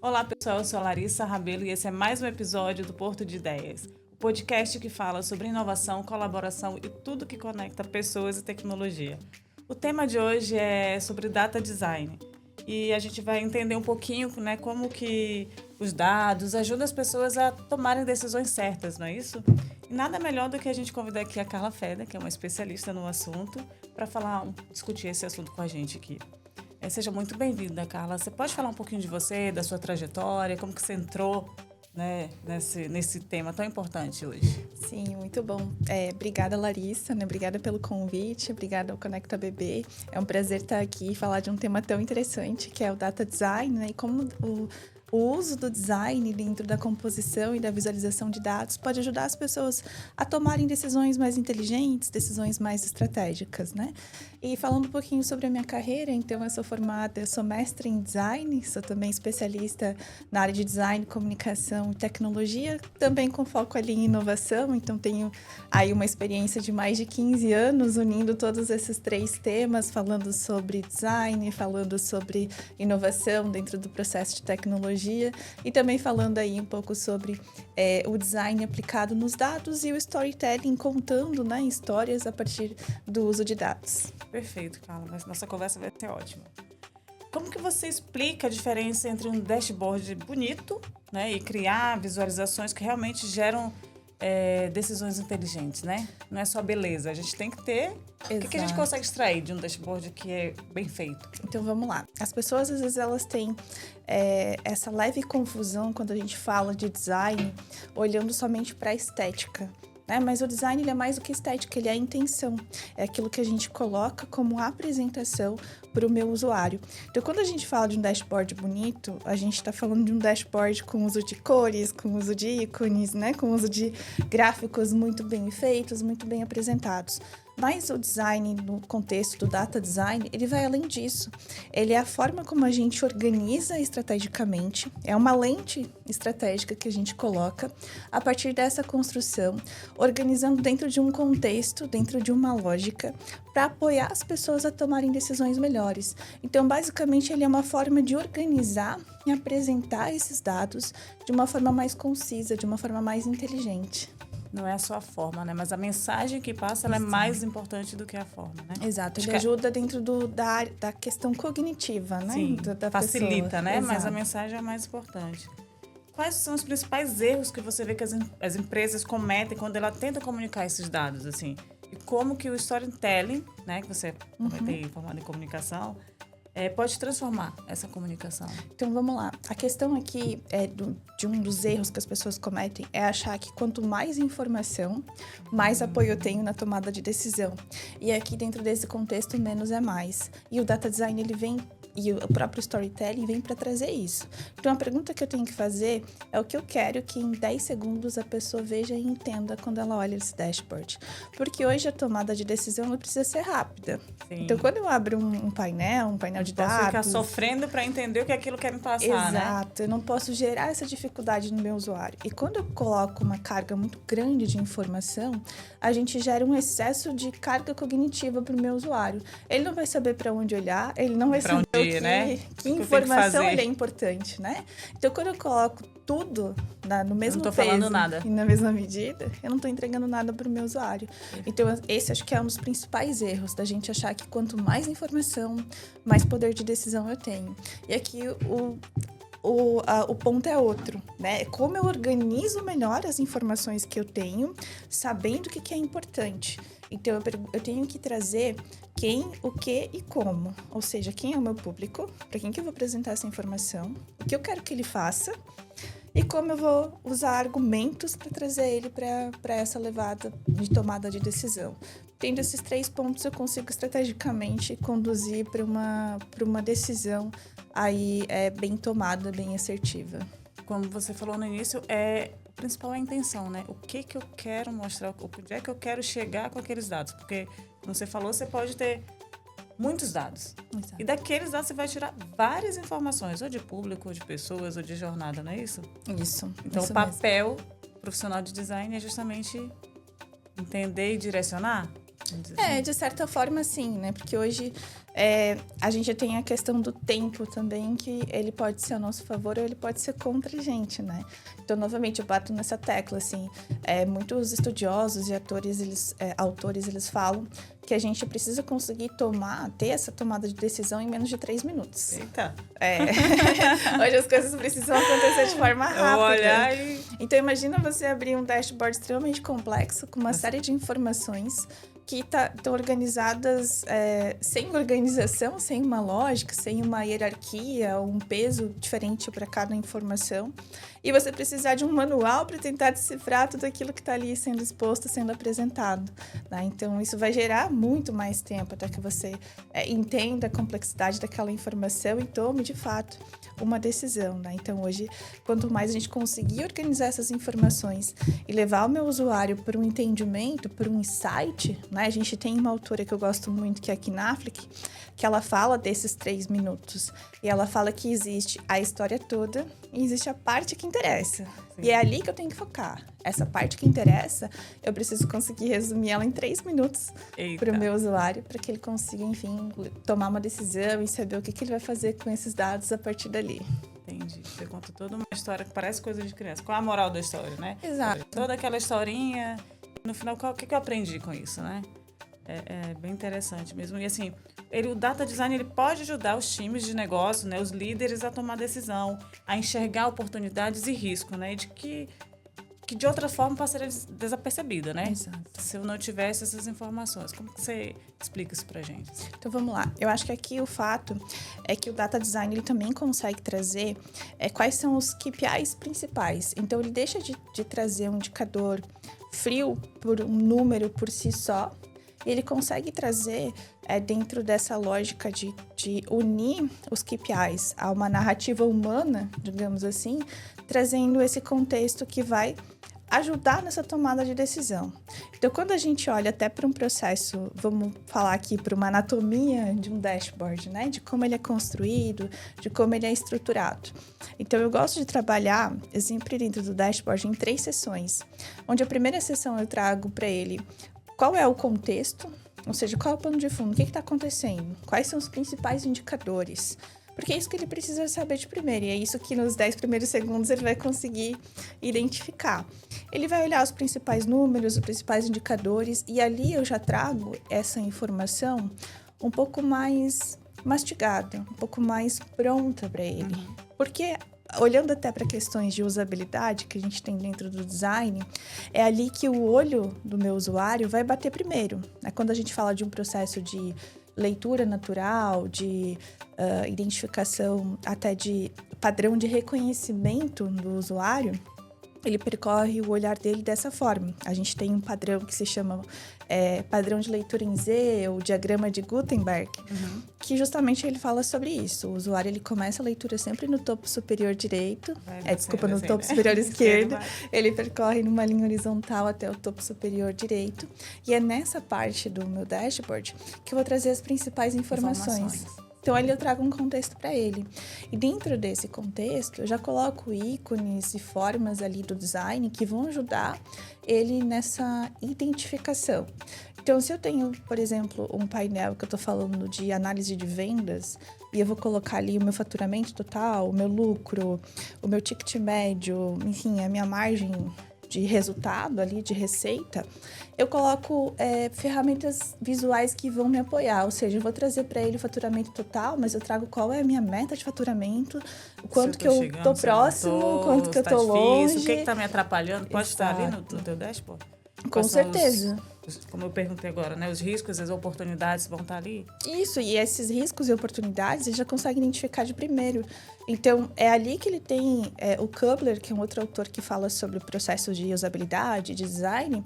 Olá, pessoal, eu sou a Larissa Rabelo e esse é mais um episódio do Porto de Ideias, o podcast que fala sobre inovação, colaboração e tudo que conecta pessoas e tecnologia. O tema de hoje é sobre data design e a gente vai entender um pouquinho, né, como que os dados ajudam as pessoas a tomarem decisões certas, não é isso? E nada melhor do que a gente convidar aqui a Carla Feder, que é uma especialista no assunto, para discutir esse assunto com a gente aqui. Seja muito bem-vinda, Carla. Você pode falar um pouquinho de você, da sua trajetória, como que você entrou, né, nesse tema tão importante hoje? Sim, muito bom. Obrigada, Larissa, né? Obrigada pelo convite, obrigada ao Conecta BB. É um prazer estar aqui e falar de um tema tão interessante, que é o data design, né? E como o uso do design dentro da composição e da visualização de dados pode ajudar as pessoas a tomarem decisões mais inteligentes, decisões mais estratégicas, né? E falando um pouquinho sobre a minha carreira, então eu sou mestre em design, sou também especialista na área de design, comunicação e tecnologia, também com foco ali em inovação, então tenho aí uma experiência de mais de 15 anos unindo todos esses três temas, falando sobre design, falando sobre inovação dentro do processo de tecnologia e também falando aí um pouco sobre o design aplicado nos dados e o storytelling, contando, né, histórias a partir do uso de dados. Perfeito, Carla. Nossa conversa vai ser ótima. Como que você explica a diferença entre um dashboard bonito, né, e criar visualizações que realmente geram decisões inteligentes, né? Não é só beleza, a gente tem que ter... O que a gente consegue extrair de um dashboard que é bem feito? Então, vamos lá. As pessoas, às vezes, elas têm essa leve confusão quando a gente fala de design, olhando somente para a estética. Né? Mas o design ele é mais do que estética, ele é a intenção. É aquilo que a gente coloca como apresentação para o meu usuário. Então, quando a gente fala de um dashboard bonito, a gente está falando de um dashboard com uso de cores, com uso de ícones, né? Com uso de gráficos muito bem feitos, muito bem apresentados. Mas o design, no contexto do data design, ele vai além disso. Ele é a forma como a gente organiza estrategicamente, é uma lente estratégica que a gente coloca a partir dessa construção, organizando dentro de um contexto, dentro de uma lógica, para apoiar as pessoas a tomarem decisões melhores. Então, basicamente, ele é uma forma de organizar e apresentar esses dados de uma forma mais concisa, de uma forma mais inteligente. Não é só a forma, né? Mas a mensagem que passa ela é mais importante do que a forma, né? Exato, ele ajuda dentro da questão cognitiva, né? Sim, da facilita, pessoa. né? Exato. Mas a mensagem é mais importante. Quais são os principais erros que você vê que as empresas cometem quando ela tenta comunicar esses dados, assim? E como que o storytelling, né? Que você também formado em comunicação, pode transformar essa comunicação? Então, vamos lá. A questão aqui de um dos erros que as pessoas cometem é achar que quanto mais informação, mais apoio eu tenho na tomada de decisão. E aqui, dentro desse contexto, menos é mais. E o data design, ele vem... E o próprio storytelling vem para trazer isso. Então, a pergunta que eu tenho que fazer é o que eu quero que em 10 segundos a pessoa veja e entenda quando ela olha esse dashboard. Porque hoje a tomada de decisão ela precisa ser rápida. Sim. Então, quando eu abro um painel de dados... Posso ficar sofrendo para entender o que aquilo quer me passar, né? Exato. Eu não posso gerar essa dificuldade no meu usuário. E quando eu coloco uma carga muito grande de informação, a gente gera um excesso de carga cognitiva para o meu usuário. Ele não vai saber para onde olhar, ele não vai saber que informação ele é importante, né? Então, quando eu coloco tudo no mesmo peso falando nada. E na mesma medida, eu não estou entregando nada para o meu usuário. Então, esse acho que é um dos principais erros, da gente achar que quanto mais informação, mais poder de decisão eu tenho. E aqui o ponto é outro, né? Como eu organizo melhor as informações que eu tenho, sabendo o que é importante. Então, eu tenho que trazer quem, o que e como. Ou seja, quem é o meu público, para quem que eu vou apresentar essa informação, o que eu quero que ele faça e como eu vou usar argumentos para trazer ele para essa levada de tomada de decisão. Tendo esses 3 pontos, eu consigo estrategicamente conduzir para uma decisão aí bem tomada, bem assertiva. Como você falou no início, o principal é a intenção, né? O que eu quero mostrar, onde é que eu quero chegar com aqueles dados. Porque, como você falou, você pode ter muitos dados. Exato. E daqueles dados você vai tirar várias informações, ou de público, ou de pessoas, ou de jornada, não é isso? Isso. Então, isso o papel profissional de design é justamente entender e direcionar? De certa forma, sim, né? Porque hoje a gente tem a questão do tempo também, que ele pode ser a nosso favor ou ele pode ser contra a gente, né? Então, novamente, eu bato nessa tecla, assim, muitos estudiosos e autores, eles falam que a gente precisa conseguir ter essa tomada de decisão em menos de 3 minutos. Eita! Hoje as coisas precisam acontecer de forma rápida. Eu vou olhar e... Então, imagina você abrir um dashboard extremamente complexo, com uma série de informações que estão organizadas sem organização, sem uma lógica, sem uma hierarquia, um peso diferente para cada informação. E você precisar de um manual para tentar decifrar tudo aquilo que está ali sendo exposto, sendo apresentado. Né? Então, isso vai gerar muito mais tempo até que você entenda a complexidade daquela informação e tome, de fato, uma decisão. Né? Então, hoje, quanto mais a gente conseguir organizar essas informações e levar o meu usuário para um entendimento, para um insight, né? A gente tem uma autora que eu gosto muito, que é a Knaflic, que ela fala desses 3 minutos. E ela fala que existe a história toda e existe a parte que interessa. Sim. E é ali que eu tenho que focar. Essa parte que interessa, eu preciso conseguir resumir ela em 3 minutos para o meu usuário, para que ele consiga, enfim, tomar uma decisão e saber o que ele vai fazer com esses dados a partir dali. Entendi. Você conta toda uma história que parece coisa de criança. Qual a moral da história, né? Exato. Toda aquela historinha, no final, o que eu aprendi com isso, né? É bem interessante mesmo. E assim, o data design ele pode ajudar os times de negócio, né, os líderes a tomar decisão, a enxergar oportunidades e risco, né? De que de outra forma passaria desapercebida, né? Exato. Se eu não tivesse essas informações. Como que você explica isso pra gente? Então, vamos lá. Eu acho que aqui o fato é que o data design ele também consegue trazer quais são os KPIs principais. Então, ele deixa de trazer um indicador frio por um número por si só. E ele consegue trazer, dentro dessa lógica de unir os KPIs a uma narrativa humana, digamos assim, trazendo esse contexto que vai ajudar nessa tomada de decisão. Então, quando a gente olha até para um processo, vamos falar aqui para uma anatomia de um dashboard, né? De como ele é construído, de como ele é estruturado. Então, eu gosto de trabalhar sempre dentro do dashboard em 3 sessões, onde a primeira sessão eu trago para ele qual é o contexto, ou seja, qual é o pano de fundo, o que está acontecendo, quais são os principais indicadores. Porque é isso que ele precisa saber de primeiro, e é isso que nos 10 primeiros segundos ele vai conseguir identificar. Ele vai olhar os principais números, os principais indicadores, e ali eu já trago essa informação um pouco mais mastigada, um pouco mais pronta para ele. Porque, olhando até para questões de usabilidade que a gente tem dentro do design, é ali que o olho do meu usuário vai bater primeiro. Quando a gente fala de um processo de leitura natural, de identificação, até de padrão de reconhecimento do usuário, ele percorre o olhar dele dessa forma. A gente tem um padrão que se chama padrão de leitura em Z, ou diagrama de Gutenberg, que justamente ele fala sobre isso. O usuário ele começa a leitura sempre no topo superior direito, no topo superior esquerdo, ele percorre numa linha horizontal até o topo superior direito, e é nessa parte do meu dashboard que eu vou trazer as principais informações. Então, ali eu trago um contexto para ele. E dentro desse contexto, eu já coloco ícones e formas ali do design que vão ajudar ele nessa identificação. Então, se eu tenho, por exemplo, um painel que eu estou falando de análise de vendas, e eu vou colocar ali o meu faturamento total, o meu lucro, o meu ticket médio, enfim, a minha margem de resultado ali, de receita, eu coloco ferramentas visuais que vão me apoiar, ou seja, eu vou trazer para ele o faturamento total, mas eu trago qual é a minha meta de faturamento, o quanto que eu tô próximo, quanto que eu tô longe. O que está me atrapalhando pode estar ali no teu dashboard? Com certeza. Como eu perguntei agora, né? Os riscos, as oportunidades vão estar ali? Isso, e esses riscos e oportunidades ele já consegue identificar de primeiro. Então, é ali que ele tem o Kubler, que é um outro autor que fala sobre o processo de usabilidade, de design.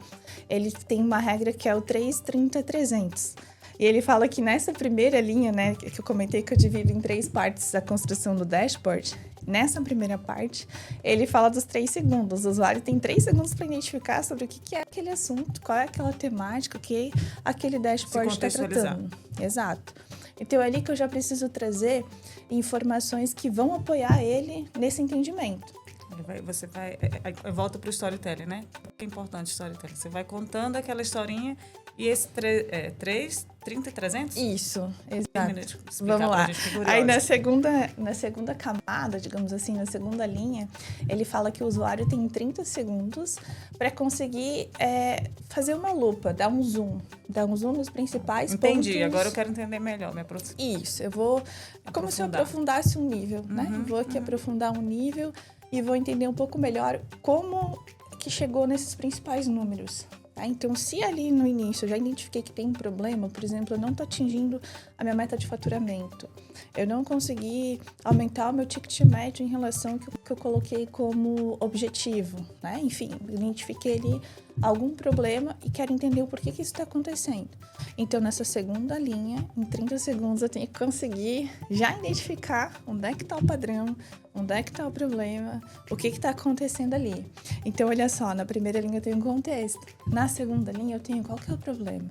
Ele tem uma regra que é o 3-30-300. E ele fala que nessa primeira linha, né, que eu comentei que eu divido em 3 partes a construção do dashboard, nessa primeira parte, ele fala dos 3 segundos. O usuário tem 3 segundos para identificar sobre o que é aquele assunto, qual é aquela temática, o que aquele dashboard está tratando. Exato. Então, é ali que eu já preciso trazer informações que vão apoiar ele nesse entendimento. Você vai volta para o storytelling, né? É importante o storytelling. Você vai contando aquela historinha e esse 30 e 300? Isso, exato. Vamos lá. Gente, aí na segunda camada, digamos assim, na segunda linha, ele fala que o usuário tem 30 segundos para conseguir fazer uma lupa, dar um zoom nos principais pontos. Entendi, agora eu quero entender melhor, me aprofundar. Isso, eu vou... Como se eu aprofundasse um nível, né? Eu vou aqui aprofundar um nível e vou entender um pouco melhor como que chegou nesses principais números. Tá? Então, se ali no início eu já identifiquei que tem um problema, por exemplo, eu não estou atingindo a minha meta de faturamento, eu não consegui aumentar o meu ticket médio em relação ao que eu coloquei como objetivo, né? Enfim, identifiquei ali algum problema e quero entender o porquê que isso está acontecendo. Então, nessa segunda linha, em 30 segundos, eu tenho que conseguir já identificar onde é que está o padrão, onde é que está o problema, o que está acontecendo ali. Então, olha só, na primeira linha eu tenho um contexto, na segunda linha eu tenho qual que é o problema.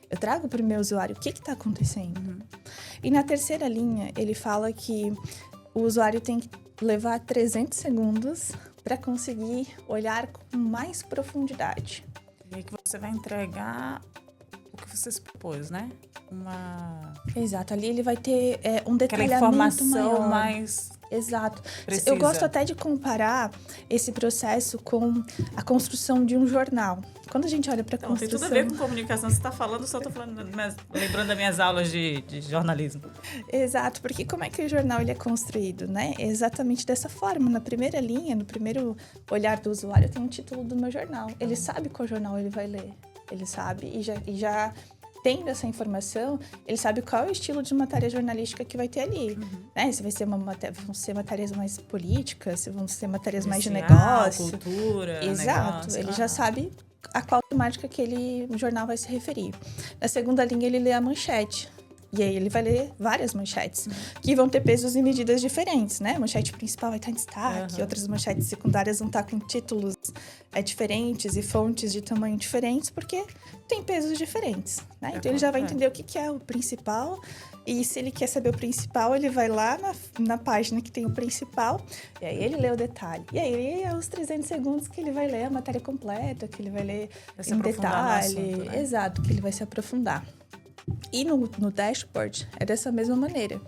Eu trago para o meu usuário o que está acontecendo. E na terceira linha, ele fala que o usuário tem que levar 300 segundos para conseguir olhar com mais profundidade. E aí que você vai entregar o que você se propôs, né? Exato, ali ele vai ter um detalhamento aquela informação maior. mais... Exato. Precisa. Eu gosto até de comparar esse processo com a construção de um jornal. Quando a gente olha para a construção... Tem tudo a ver com comunicação. Você está falando, só estou falando, lembrando das minhas aulas de jornalismo. Exato, porque como é que o jornal ele é construído, né? É exatamente dessa forma. Na primeira linha, no primeiro olhar do usuário, tem um título do meu jornal. Ele sabe qual jornal ele vai ler. Ele sabe e já tendo essa informação, ele sabe qual é o estilo de matéria jornalística que vai ter ali. Né? Se vai ser vão ser matérias mais políticas, se vão ser matérias mais de negócio. Cultura, exato, negócio. Ele já sabe a qual temática aquele jornal vai se referir. Na segunda linha, ele lê a manchete. E aí ele vai ler várias manchetes, que vão ter pesos e medidas diferentes, né? A manchete principal vai estar em destaque, outras manchetes secundárias vão estar com títulos diferentes e fontes de tamanho diferentes, porque tem pesos diferentes, né? Então ele já vai entender o que é o principal, e se ele quer saber o principal, ele vai lá na página que tem o principal, e aí ele lê o detalhe. E aí é os 300 segundos que ele vai ler a matéria completa, que ele vai ler em detalhe. Assunto, né? Exato, que ele vai se aprofundar. E no dashboard é dessa mesma maneira.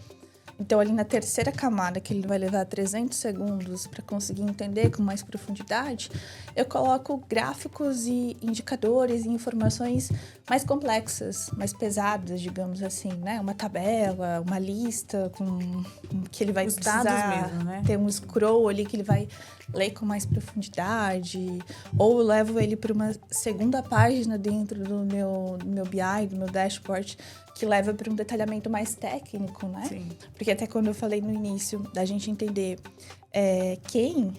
Então, ali na terceira camada, que ele vai levar 300 segundos para conseguir entender com mais profundidade, eu coloco gráficos e indicadores e informações mais complexas, mais pesadas, digamos assim, né? Uma tabela, uma lista que ele vai Os precisar dados mesmo, né? ter um scroll ali que ele vai ler com mais profundidade, ou eu levo ele para uma segunda página dentro do meu BI, do meu dashboard, que leva para um detalhamento mais técnico, né? Sim. Porque até quando eu falei no início da gente entender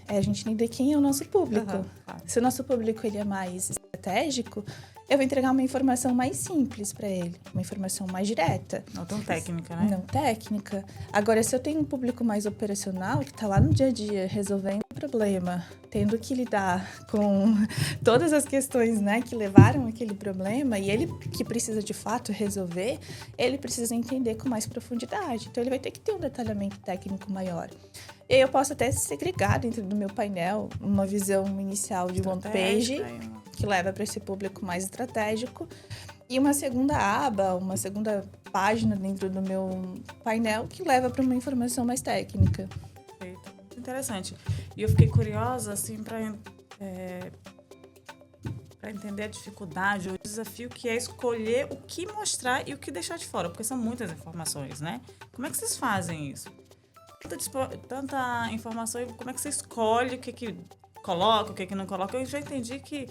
a gente entender quem é o nosso público. Claro. Se o nosso público ele é mais estratégico, eu vou entregar uma informação mais simples para ele, uma informação mais direta. Não tão técnica, né? Não técnica. Agora, se eu tenho um público mais operacional, que está lá no dia a dia, resolvendo o problema, tendo que lidar com todas as questões, né, que levaram aquele problema, e ele que precisa de fato resolver, ele precisa entender com mais profundidade. Então, ele vai ter que ter um detalhamento técnico maior. E eu posso até segregar dentro do meu painel uma visão inicial de one page, que leva para esse público mais estratégico, e uma segunda aba, uma segunda página dentro do meu painel que leva para uma informação mais técnica. Perfeito. Interessante. E eu fiquei curiosa, assim, para entender a dificuldade, o desafio que é escolher o que mostrar e o que deixar de fora, porque são muitas informações, né? Como é que vocês fazem isso? Tanta informação, e como é que você escolhe o que coloca, o que não coloca? Eu já entendi que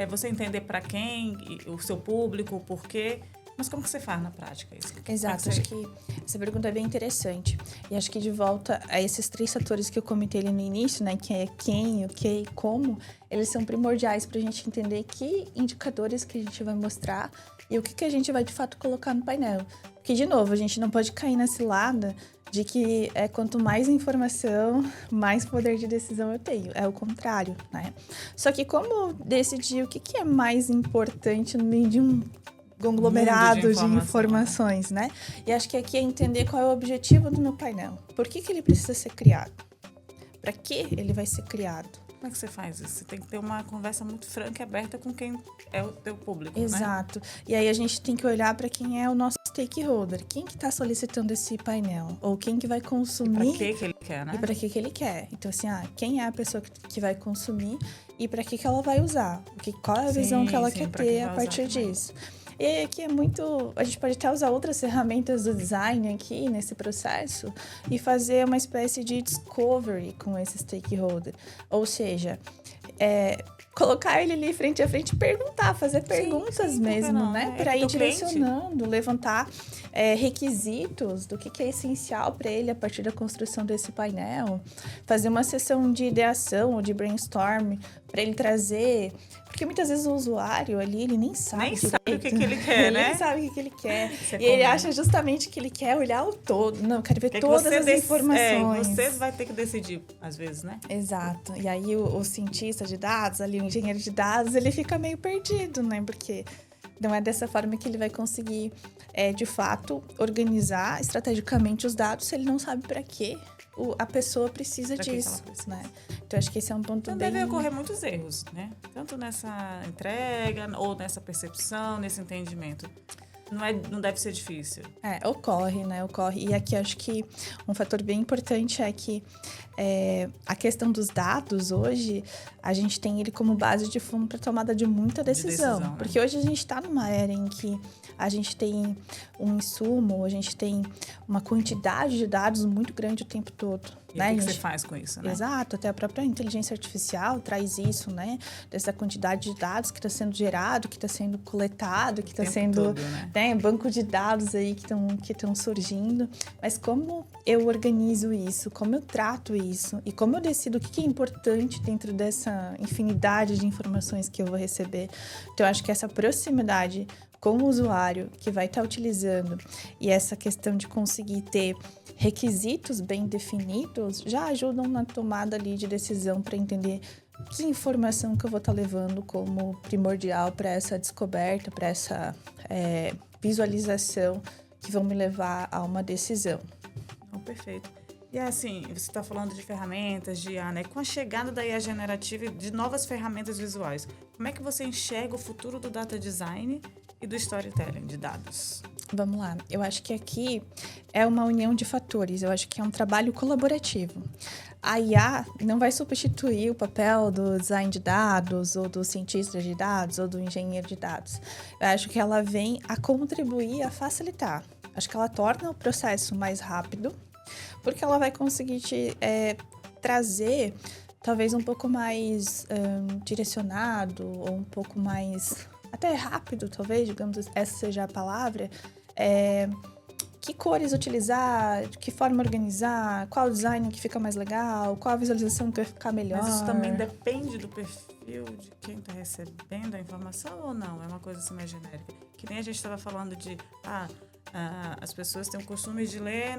você entender para quem, o seu público, o porquê, mas como que você faz na prática isso? Exato, acho que essa pergunta é bem interessante. E acho que de volta a esses 3 fatores que eu comentei ali no início, né, que é quem, o que e como, eles são primordiais para a gente entender que indicadores que a gente vai mostrar e o que a gente vai de fato colocar no painel. Porque, de novo, a gente não pode cair na cilada de que quanto mais informação, mais poder de decisão eu tenho. É o contrário, né? Só que como decidir o que é mais importante no meio de um conglomerado de informações, né? E acho que aqui é entender qual é o objetivo do meu painel. Por que ele precisa ser criado? para que ele vai ser criado. Como é que você faz isso? Você tem que ter uma conversa muito franca e aberta com quem é o teu público, Exato. né? E aí a gente tem que olhar para quem é o nosso stakeholder. Quem que está solicitando esse painel? Ou quem que vai consumir? E para que ele quer, né? E para que ele quer. Então, assim, quem é a pessoa que vai consumir e para que ela vai usar? Qual é a visão que ela quer ter a partir disso? E aqui é muito... A gente pode até usar outras ferramentas do design aqui nesse processo e fazer uma espécie de discovery com esse stakeholder. Ou seja, colocar ele ali frente a frente e perguntar, fazer perguntas mesmo, né? Para ir direcionando, levantar requisitos do que é essencial para ele a partir da construção desse painel, fazer uma sessão de ideação ou de brainstorm para ele trazer... Porque muitas vezes o usuário ali, ele nem sabe o que ele quer, né? Ele nem sabe o que ele quer. E ele acha justamente que ele quer olhar o todo. Não, eu quero ver todas as informações. Você vai ter que decidir, às vezes, né? Exato. E aí o cientista de dados, ali o engenheiro de dados, ele fica meio perdido, né? Porque não é dessa forma que ele vai conseguir, de fato, organizar estrategicamente os dados se ele não sabe para quê a pessoa precisa disso, né? Então, acho que esse é um ponto bem... Devem ocorrer muitos erros, né? Tanto nessa entrega, ou nessa percepção, nesse entendimento. Não deve ser difícil. Ocorre, né? Ocorre. E aqui acho que um fator bem importante é que a questão dos dados hoje, a gente tem ele como base de fundo para tomada de muita decisão. Né? Porque hoje a gente está numa era em que a gente tem um insumo, a gente tem uma quantidade de dados muito grande o tempo todo. E né? o que você faz com isso, né? Exato, até a própria inteligência artificial traz isso, né? Dessa quantidade de dados que está sendo gerado, que está sendo coletado, que está sendo... Todo, né? Banco de dados aí que estão surgindo. Mas como eu organizo isso? Como eu trato isso? E como eu decido o que é importante dentro dessa infinidade de informações que eu vou receber? Então, eu acho que essa proximidade com o usuário que vai estar utilizando e essa questão de conseguir ter requisitos bem definidos já ajudam na tomada ali de decisão para entender que informação que eu vou estar levando como primordial para essa descoberta, para essa visualização que vão me levar a uma decisão. Perfeito. E assim, você está falando de ferramentas, de IA, né? Com a chegada da IA generativa e de novas ferramentas visuais, como é que você enxerga o futuro do data design e do storytelling de dados? Vamos lá. Eu acho que aqui é uma união de fatores. Eu acho que é um trabalho colaborativo. A IA não vai substituir o papel do design de dados, ou do cientista de dados, ou do engenheiro de dados. Eu acho que ela vem a contribuir, a facilitar. Acho que ela torna o processo mais rápido, porque ela vai conseguir te trazer, talvez um pouco mais direcionado, ou um pouco mais, até rápido, talvez, digamos, essa seja a palavra, que cores utilizar, de que forma organizar, qual design que fica mais legal, qual a visualização que vai ficar melhor. Mas isso também depende do perfil de quem está recebendo a informação ou não? É uma coisa assim mais genérica? Que nem a gente estava falando de... as pessoas têm o costume de ler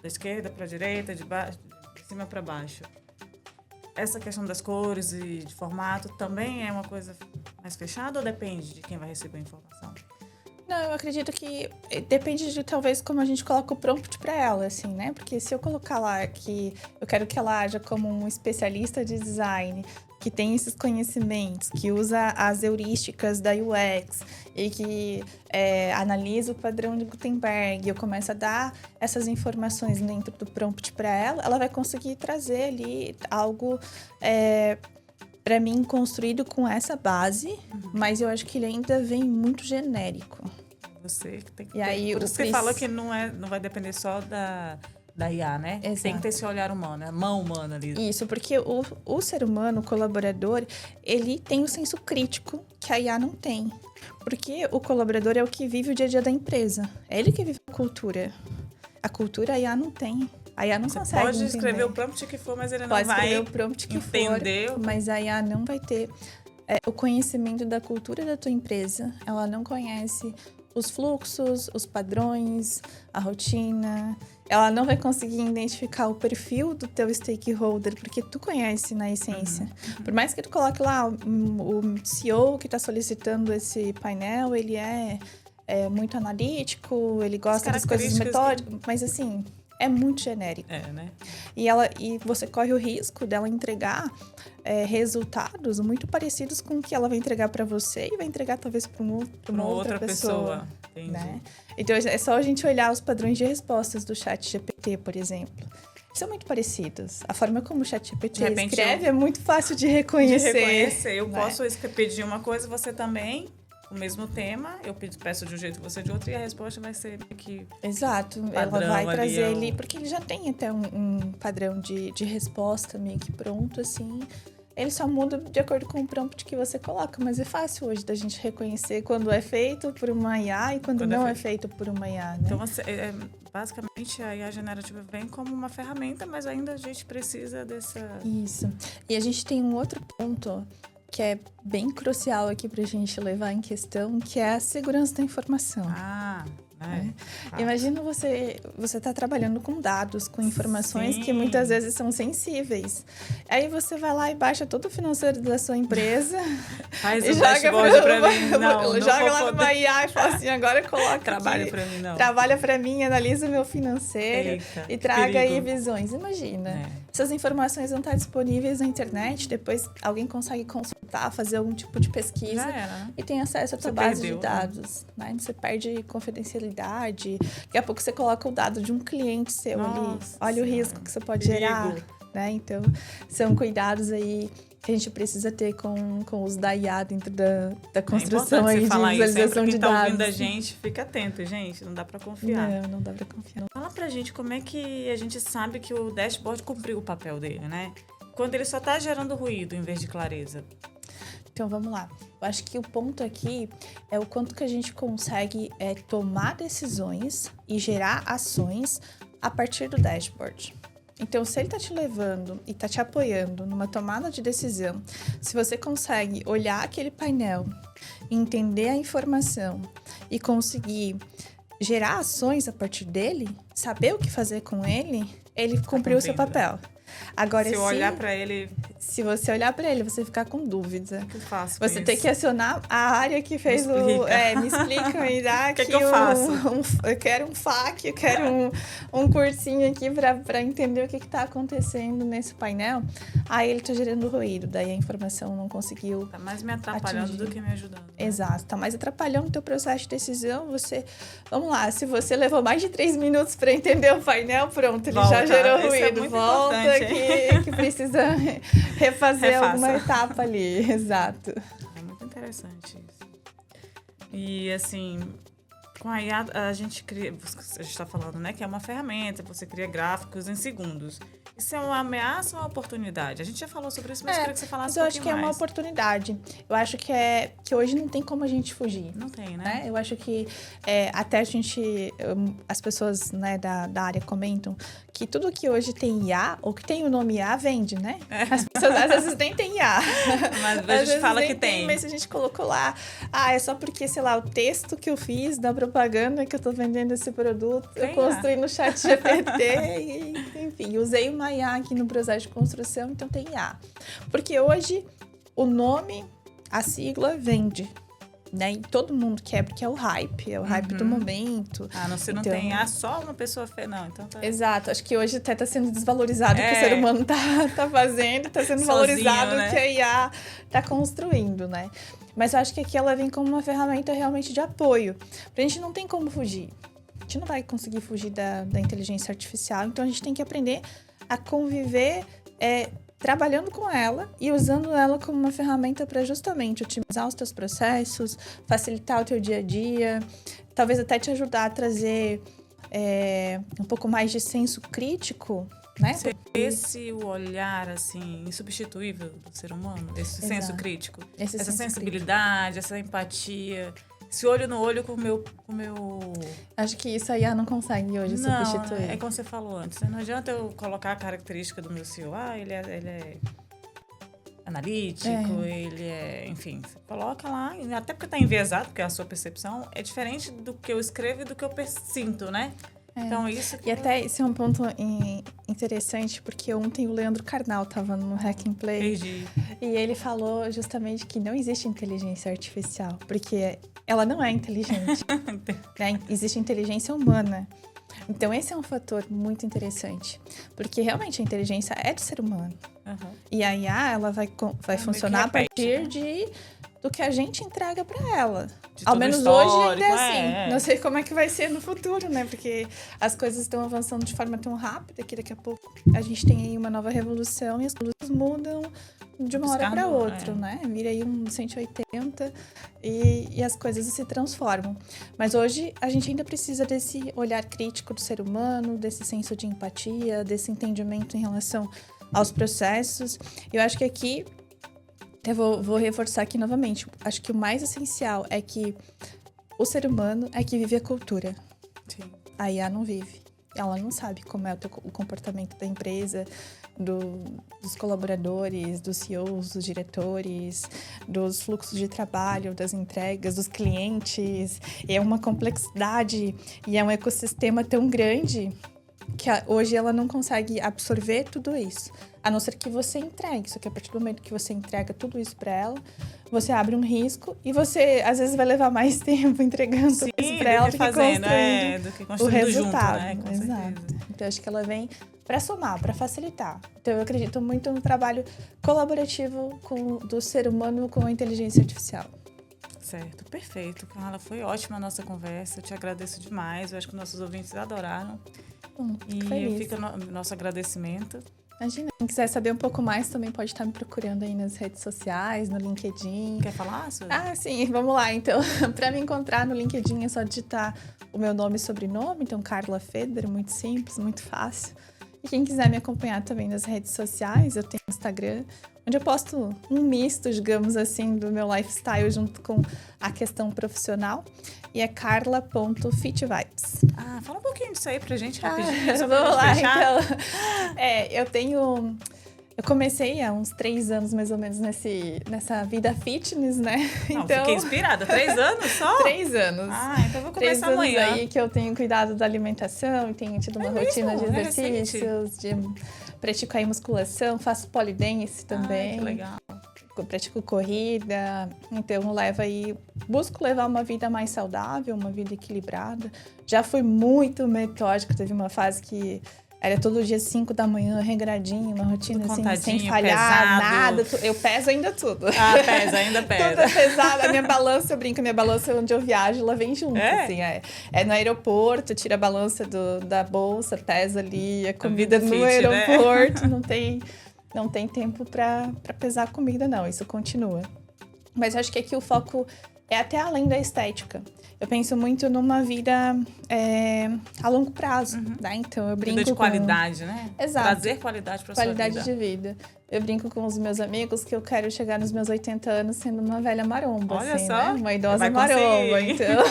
da esquerda para a direita, de cima para baixo. Essa questão das cores e de formato também é uma coisa mais fechada ou depende de quem vai receber a informação? Não, eu acredito que depende de, talvez, como a gente coloca o prompt para ela, assim, né? Porque se eu colocar lá que eu quero que ela haja como um especialista de design, que tem esses conhecimentos, que usa as heurísticas da UX e que analisa o padrão de Gutenberg, eu começo a dar essas informações dentro do prompt para ela, ela vai conseguir trazer ali algo para mim construído com essa base, mas eu acho que ele ainda vem muito genérico. Você que tem que e aí, por isso você falou que não vai depender só da IA, né? Exato. Tem que ter esse olhar humano, a mão humana ali. Isso, porque o ser humano, o colaborador, ele tem o senso crítico que a IA não tem. Porque o colaborador é o que vive o dia a dia da empresa. É ele que vive a cultura. A cultura a IA não tem. A IA não consegue pode entender. escrever o prompt que for, mas ele não pode vai escrever o prompt que entender. For, mas a IA não vai ter o conhecimento da cultura da tua empresa. Ela não conhece os fluxos, os padrões, a rotina. Ela não vai conseguir identificar o perfil do teu stakeholder, porque tu conhece na essência. Uhum. Por mais que tu coloque lá o CEO que está solicitando esse painel, ele é muito analítico, ele gosta das coisas metódicas, mas assim, é muito genérico. Né? E você corre o risco dela entregar resultados muito parecidos com o que ela vai entregar para você e vai entregar talvez para uma outra pessoa. Entendi. Né? Então, é só a gente olhar os padrões de respostas do ChatGPT, por exemplo. São muito parecidos. A forma como o ChatGPT escreve é muito fácil de reconhecer. Eu posso pedir uma coisa, você também, o mesmo tema, eu peço de um jeito, você de outro, e a resposta vai ser que... Exato. Padrão, ela vai trazer ali, porque ele já tem até um padrão de resposta meio que pronto, assim. Ele só muda de acordo com o prompt que você coloca, mas é fácil hoje da gente reconhecer quando é feito por uma IA e quando não é feito por uma IA, né? Então, basicamente, a IA generativa vem como uma ferramenta, mas ainda a gente precisa dessa... Isso. E a gente tem um outro ponto que é bem crucial aqui pra gente levar em questão, que é a segurança da informação. Imagina você tá trabalhando com dados, com informações que muitas vezes são sensíveis. Aí você vai lá e baixa todo o financeiro da sua empresa. Faz o dashboard pra mim. Não joga lá numa IA e fala assim, agora coloca Trabalha aqui. Pra mim, não. Trabalha pra mim, analisa o meu financeiro. Eita, e traga perigo. aí visões. Imagina. Essas informações vão estar disponíveis na internet, depois alguém consegue consultar, fazer algum tipo de pesquisa. Já era, né? E tem acesso à tua base de dados. Né? Você perde confidencialidade. Daqui a pouco você coloca o dado de um cliente seu ali. Olha o risco que você pode gerar. Né? Então, são cuidados aí que a gente precisa ter com o uso da IA dentro da construção aí de visualização de dados. Quem tá ouvindo a gente, fica atento, gente. Não dá pra confiar. Não dá pra confiar. Fala pra gente como é que a gente sabe que o dashboard cumpriu o papel dele, né? Quando ele só tá gerando ruído em vez de clareza. Então, vamos lá. Eu acho que o ponto aqui é o quanto que a gente consegue tomar decisões e gerar ações a partir do dashboard. Então, se ele tá te levando e tá te apoiando numa tomada de decisão, se você consegue olhar aquele painel, entender a informação e conseguir gerar ações a partir dele, saber o que fazer com ele, ele cumpriu o seu papel. Agora, se você olhar para ele, você ficar com dúvida. O que eu faço? Você tem que acionar a área que fez me explica e dá aqui. O que eu faço? Eu quero um FAQ, eu quero um cursinho aqui para entender o que está acontecendo nesse painel. Aí ele está gerando ruído, daí a informação não conseguiu. Tá mais me atrapalhando do que me ajudando. Né? Exato, tá mais atrapalhando o teu processo de decisão. Vamos lá, se você levou mais de 3 minutos para entender o painel, pronto, ele já gerou ruído. Volta que precisa refazer alguma etapa ali. Exato. É muito interessante isso. E, assim, com a IA, a gente está falando, né, que é uma ferramenta, você cria gráficos em segundos. Isso é uma ameaça ou uma oportunidade? A gente já falou sobre isso, mas eu queria que você falasse um pouquinho mais. Eu acho que é uma oportunidade. Eu acho que hoje não tem como a gente fugir. Não tem, né? Eu acho que até as pessoas, né, da área comentam que tudo que hoje tem IA, ou que tem o nome IA, vende, né? As pessoas às vezes nem tem IA. Mas a gente fala que tem. Mas a gente colocou lá, é só porque, sei lá, o texto que eu fiz da propaganda que eu tô vendendo esse produto, eu construí no ChatGPT e, enfim, usei uma IA aqui no processo de construção, então tem IA. Porque hoje o nome, a sigla vende. Né? E todo mundo quer, porque é o hype do momento. Você não tem só uma pessoa fez, não. Então tá... Exato, acho que hoje até tá sendo desvalorizado o que o ser humano tá fazendo, tá sendo valorizado o que a IA tá construindo, né? Mas eu acho que aqui ela vem como uma ferramenta realmente de apoio. Pra gente não tem como fugir. A gente não vai conseguir fugir da inteligência artificial, então a gente tem que aprender a conviver trabalhando com ela e usando ela como uma ferramenta para justamente otimizar os teus processos, facilitar o teu dia a dia, talvez até te ajudar a trazer um pouco mais de senso crítico, né? Esse o olhar, assim, insubstituível do ser humano, esse senso crítico, essa sensibilidade, essa empatia... Esse olho no olho com o meu... Acho que isso a IA não consegue hoje substituir. É como você falou antes. Não adianta eu colocar a característica do meu CEO. Ele é analítico, ele é... Enfim, você coloca lá. Até porque está enviesado, porque a sua percepção é diferente do que eu escrevo e do que eu sinto, né? Então, isso... E até esse é um ponto interessante, porque ontem o Leandro Carnal estava no Hack and Play. Entendi. E ele falou justamente que não existe inteligência artificial, porque ela não é inteligente. Né? Existe inteligência humana. Então, esse é um fator muito interessante. Porque, realmente, a inteligência é do ser humano. Uhum. E a IA, ela vai funcionar a partir do que a gente entrega para ela. Ao menos hoje ainda é assim. Não sei como é que vai ser no futuro, né? Porque as coisas estão avançando de forma tão rápida que daqui a pouco a gente tem aí uma nova revolução e as coisas mudam de uma hora para outra, né? Vira aí um 180 e as coisas se transformam. Mas hoje a gente ainda precisa desse olhar crítico do ser humano, desse senso de empatia, desse entendimento em relação aos processos. Eu acho que aqui, eu vou reforçar aqui novamente, acho que o mais essencial é que o ser humano é que vive a cultura. Sim. A IA não vive. Ela não sabe como é o comportamento da empresa, dos colaboradores, dos CEOs, dos diretores, dos fluxos de trabalho, das entregas, dos clientes. É uma complexidade e é um ecossistema tão grande que hoje ela não consegue absorver tudo isso. A não ser que você entregue. Só que a partir do momento que você entrega tudo isso para ela, você abre um risco e você, às vezes, vai levar mais tempo entregando tudo isso para ela do que construindo o resultado. Junto, né? Exato. Então, acho que ela vem para somar, para facilitar. Então, eu acredito muito no trabalho colaborativo do ser humano com a inteligência artificial. Certo, perfeito, Carla. Foi ótima a nossa conversa. Eu te agradeço demais. Eu acho que nossos ouvintes adoraram. E fica nosso agradecimento. Imagina, quem quiser saber um pouco mais também pode estar me procurando aí nas redes sociais, no LinkedIn. Quer falar, Suzy? Sim, vamos lá. Então, para me encontrar no LinkedIn é só digitar o meu nome e sobrenome. Então, Carla Feder, muito simples, muito fácil. E quem quiser me acompanhar também nas redes sociais, eu tenho o Instagram, onde eu posto um misto, digamos assim, do meu lifestyle junto com a questão profissional. E é carla.fitvibes. Fala um pouquinho disso aí pra gente rapidinho. Vamos lá, então. Eu comecei há uns 3 anos, mais ou menos, nessa vida fitness, né? Não, então, fiquei inspirada. 3 anos só? 3 anos. Então eu vou começar amanhã. 3 anos aí que eu tenho cuidado da alimentação, tenho tido uma rotina de exercícios, pratico aí musculação, faço pole dance também. Que legal. Pratico corrida, então busco levar uma vida mais saudável, uma vida equilibrada. Já fui muito metódica, teve uma fase que era todo dia 5 da manhã, regradinho, uma rotina assim, sem falhar, nada. Eu peso ainda tudo. Ainda pesa. Tudo é pesado. A minha balança, eu brinco, minha balança onde eu viajo, ela vem junto, assim. É no aeroporto, tira a balança da bolsa, pesa ali, a comida no aeroporto, né? Não tem tempo para pesar a comida, não. Isso continua. Mas eu acho que aqui o foco é até além da estética. Eu penso muito numa vida a longo prazo, né? Então, eu brinco vida de qualidade, né? Exato. Trazer qualidade para sua vida. Qualidade de vida. Eu brinco com os meus amigos que eu quero chegar nos meus 80 anos sendo uma velha maromba. Olha assim, só. Né? Uma idosa maromba. Então,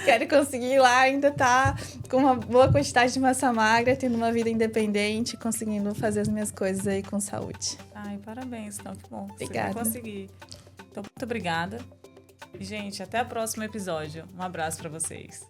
quero conseguir ir lá ainda estar com uma boa quantidade de massa magra, tendo uma vida independente, conseguindo fazer as minhas coisas aí com saúde. Parabéns. Então, que bom. Obrigada. Você vai conseguir. Então, muito obrigada. Gente, até o próximo episódio. Um abraço para vocês.